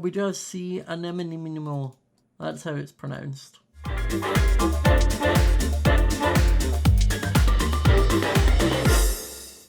we do have sea anemone. That's how it's pronounced.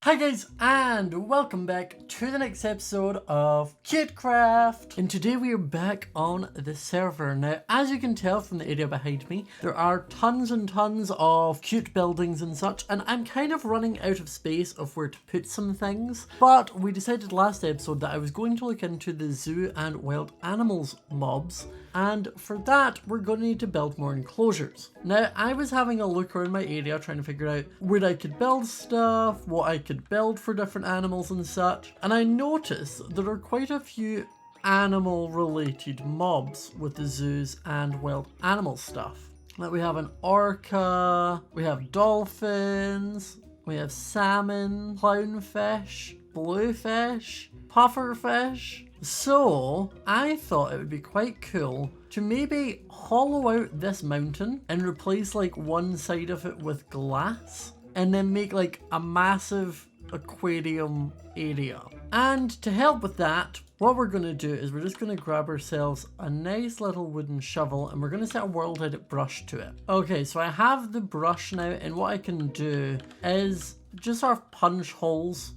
Hi guys, and welcome back to the next episode of Cutecraft. And today we are back on the server. Now, as you can tell from the area behind me, there are tons and tons of cute buildings and such, and I'm kind of running out of space of where to put some things. But we decided last episode that I was going to look into the zoo and wild animals mobs, and for that we're going to need to build more enclosures. Now, I was having a look around my area trying to figure out where I could build stuff, what I could build for different animals and such, and I noticed there are quite a few animal related mobs with the zoos and wild animal stuff. Like we have an orca, we have dolphins, we have salmon, clownfish, bluefish, pufferfish. So I thought it would be quite cool to maybe hollow out this mountain and replace like one side of it with glass, and then make like a massive aquarium area. And to help with that, what we're going to do is we're just going to grab ourselves a nice little wooden shovel, and we're going to set a world edit brush to it. Okay, so I have the brush now, and what I can do is just sort of punch holes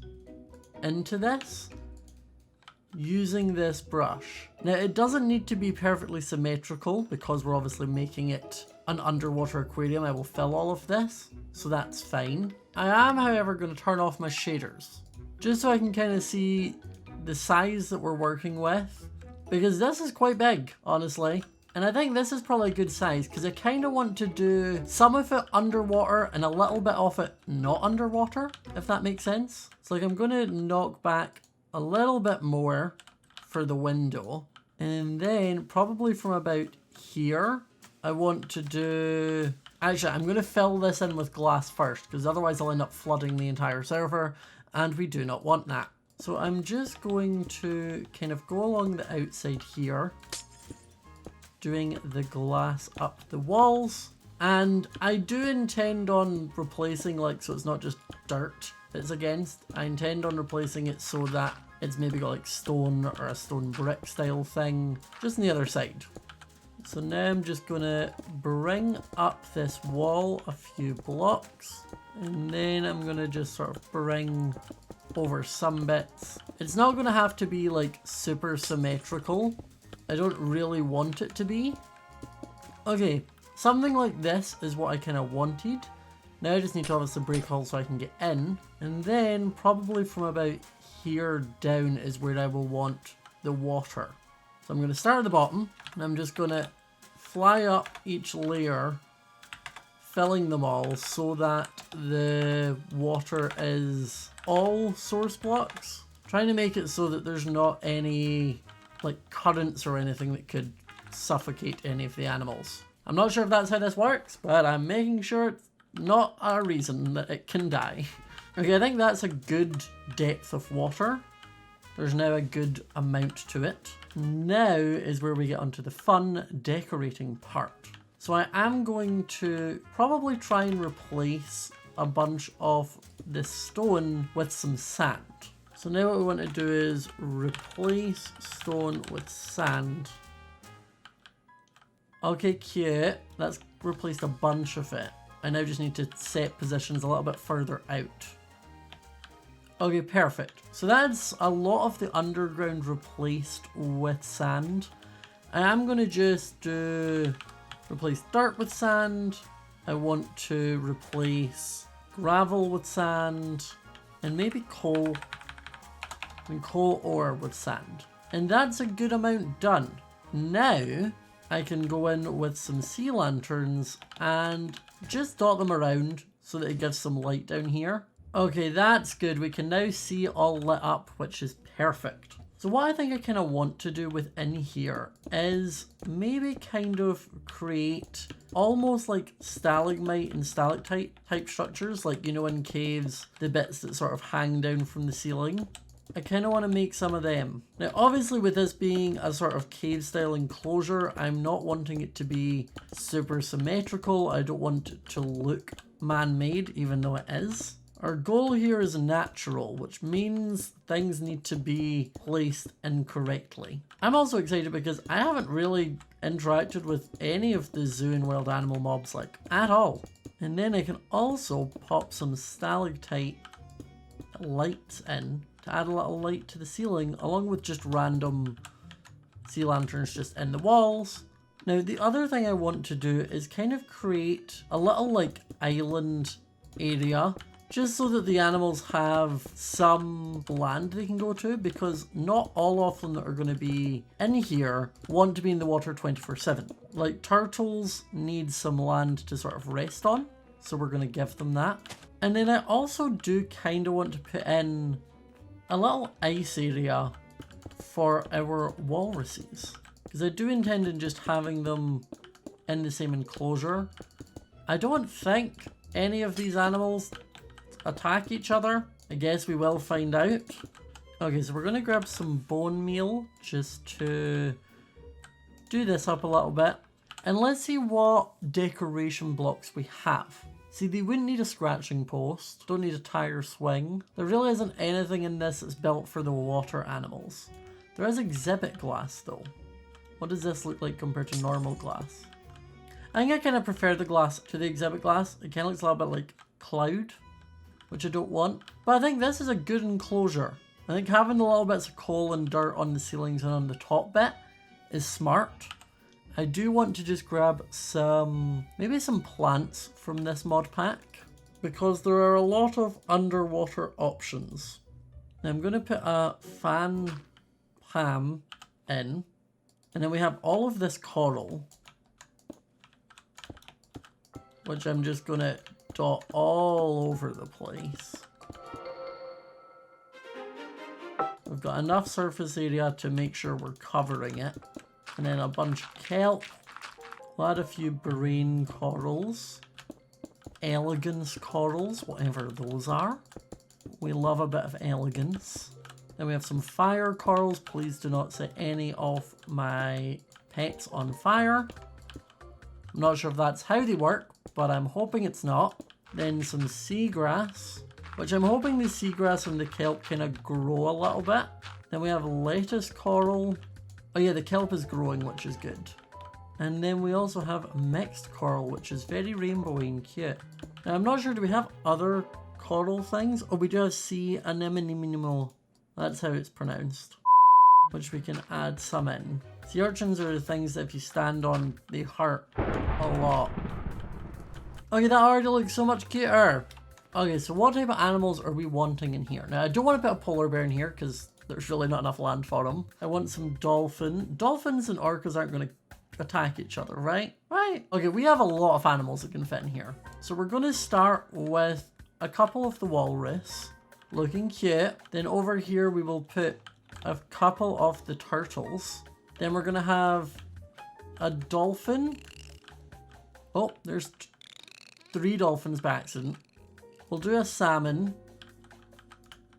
into this using this brush. Now, it doesn't need to be perfectly symmetrical because we're obviously making it an underwater aquarium. I will fill all of this, so that's fine. I am, however, going to turn off my shaders just so I can kind of see the size that we're working with, because this is quite big, honestly. And I think this is probably a good size because I kind of want to do some of it underwater and a little bit of it not underwater, if that makes sense. So like I'm going to knock back a little bit more for the window, and then probably from about here I want to do... Actually, I'm going to fill this in with glass first because otherwise I'll end up flooding the entire server, and we do not want that. So I'm just going to kind of go along the outside here, doing the glass up the walls. And I do intend on replacing, like, so it's not just dirt it's against. I intend on replacing it so that it's maybe got like stone or a stone brick style thing just on the other side. So now I'm just gonna bring up this wall a few blocks, and then I'm gonna just sort of bring over some bits. It's not gonna have to be like super symmetrical. I don't really want it to be. Okay, something like this is what I kind of wanted. Now I just need to obviously break holes so I can get in, and then probably from about here down is where I will want the water. So I'm going to start at the bottom, and I'm just going to fly up each layer, filling them all so that the water is all source blocks. Trying to make it so that there's not any like currents or anything that could suffocate any of the animals. I'm not sure if that's how this works, but I'm making sure it's not a reason that it can die. Okay, I think that's a good depth of water. There's now a good amount to it. Now is where we get onto the fun decorating part. So I am going to probably try and replace a bunch of this stone with some sand. So now what we want to do is replace stone with sand. Okay, cute. That's replaced a bunch of it. I now just need to set positions a little bit further out. Okay, perfect. So that's a lot of the underground replaced with sand. I am going to just replace dirt with sand. I want to replace gravel with sand, and maybe coal. And coal ore with sand. And that's a good amount done. Now I can go in with some sea lanterns and just dot them around so that it gives some light down here. Okay, that's good. We can now see all lit up, which is perfect. So what I think I kind of want to do within here is maybe kind of create almost like stalagmite and stalactite type structures, like, you know, in caves, the bits that sort of hang down from the ceiling. I kind of want to make some of them. Now, obviously with this being a sort of cave style enclosure, I'm not wanting it to be super symmetrical. I don't want it to look man-made, even though it is. Our goal here is natural, which means things need to be placed incorrectly. I'm also excited because I haven't really interacted with any of the zoo and wild animal mobs like at all. And then I can also pop some stalactite lights in to add a little light to the ceiling, along with just random sea lanterns just in the walls. Now the other thing I want to do is kind of create a little like island area, just so that the animals have some land they can go to, because not all of them that are going to be in here want to be in the water 24/7. Like turtles need some land to sort of rest on, so we're going to give them that. And then I also do kind of want to put in a little ice area for our walruses, because I do intend on just having them in the same enclosure. I don't think any of these animals attack each other. I guess we will find out. Okay, so we're going to grab some bone meal just to do this up a little bit. And let's see what decoration blocks we have. See, they wouldn't need a scratching post, don't need a tire swing. There really isn't anything in this that's built for the water animals. There is exhibit glass though. What does this look like compared to normal glass? I think I kind of prefer the glass to the exhibit glass. It kind of looks a little bit like cloud, which I don't want. But I think this is a good enclosure. I think having the little bits of coal and dirt on the ceilings and on the top bit is smart. I do want to just grab maybe some plants from this mod pack, because there are a lot of underwater options. Now I'm going to put a fan ham in, and then we have all of this coral, which I'm just going to dot all over the place. We've got enough surface area to make sure we're covering it. And then a bunch of kelp. We'll add a few brain corals. Elegance corals, whatever those are. We love a bit of elegance. Then we have some fire corals. Please do not set any of my pets on fire. I'm not sure if that's how they work, but I'm hoping it's not. Then some seagrass, which I'm hoping the seagrass and the kelp kind of grow a little bit. Then we have lettuce coral. Oh yeah, the kelp is growing, which is good. And then we also have mixed coral, which is very rainbowy and cute. Now I'm not sure, do we have other coral things? Oh, we do have sea anemone. That's how it's pronounced. Which we can add some in. Sea urchins are the things that if you stand on, they hurt a lot. Okay, that already looks so much cuter. Okay, so what type of animals are we wanting in here? Now, I don't want to put a polar bear in here because there's really not enough land for them. I want some dolphin. Dolphins and orcas aren't going to attack each other, right? Right. Okay, we have a lot of animals that can fit in here. So we're going to start with a couple of the walrus. Looking cute. Then over here we will put a couple of the turtles. Then we're going to have a dolphin. Oh, there's 3 dolphins by accident. We'll do a salmon.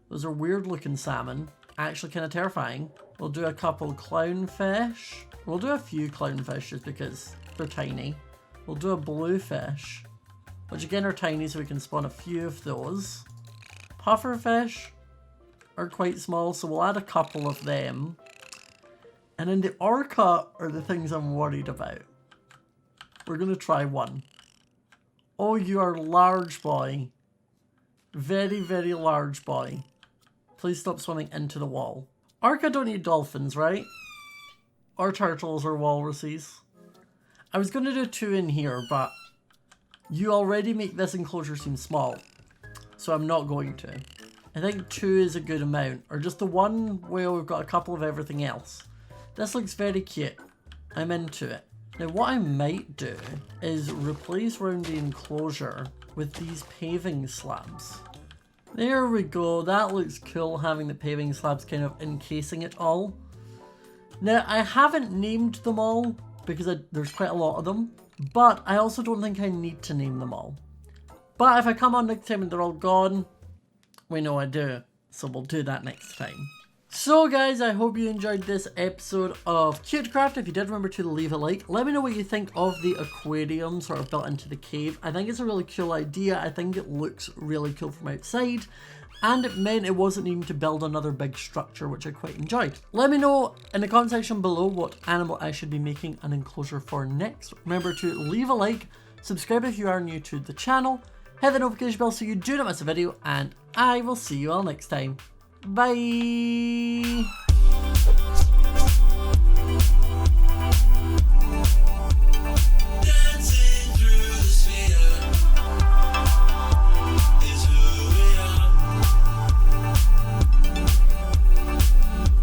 Those are weird looking salmon. Actually kind of terrifying. We'll do a couple clownfish. We'll do a few clownfish just because they're tiny. We'll do a bluefish, which again are tiny, so we can spawn a few of those. Pufferfish are quite small, so we'll add a couple of them. And then the orca are the things I'm worried about. We're going to try one. Oh, you are large, boy. Very, very large, boy. Please stop swimming into the wall. Orca don't need dolphins, right? Or turtles or walruses. I was going to do 2 in here, but you already make this enclosure seem small. So I'm not going to. I think 2 is a good amount. Or just the one where we've got a couple of everything else. This looks very cute. I'm into it. Now what I might do is replace around the enclosure with these paving slabs. There we go, that looks cool, having the paving slabs kind of encasing it all. Now I haven't named them all because there's quite a lot of them, but I also don't think I need to name them all. But if I come on next time and they're all gone, we know I do, so we'll do that next time. So guys, I hope you enjoyed this episode of Cutecraft. If you did, remember to leave a like. Let me know what you think of the aquarium sort of built into the cave. I think it's a really cool idea. I think it looks really cool from outside. And it meant it wasn't needing to build another big structure, which I quite enjoyed. Let me know in the comment section below what animal I should be making an enclosure for next. Remember to leave a like, subscribe if you are new to the channel, hit the notification bell so you do not miss a video, and I will see you all next time. Bye!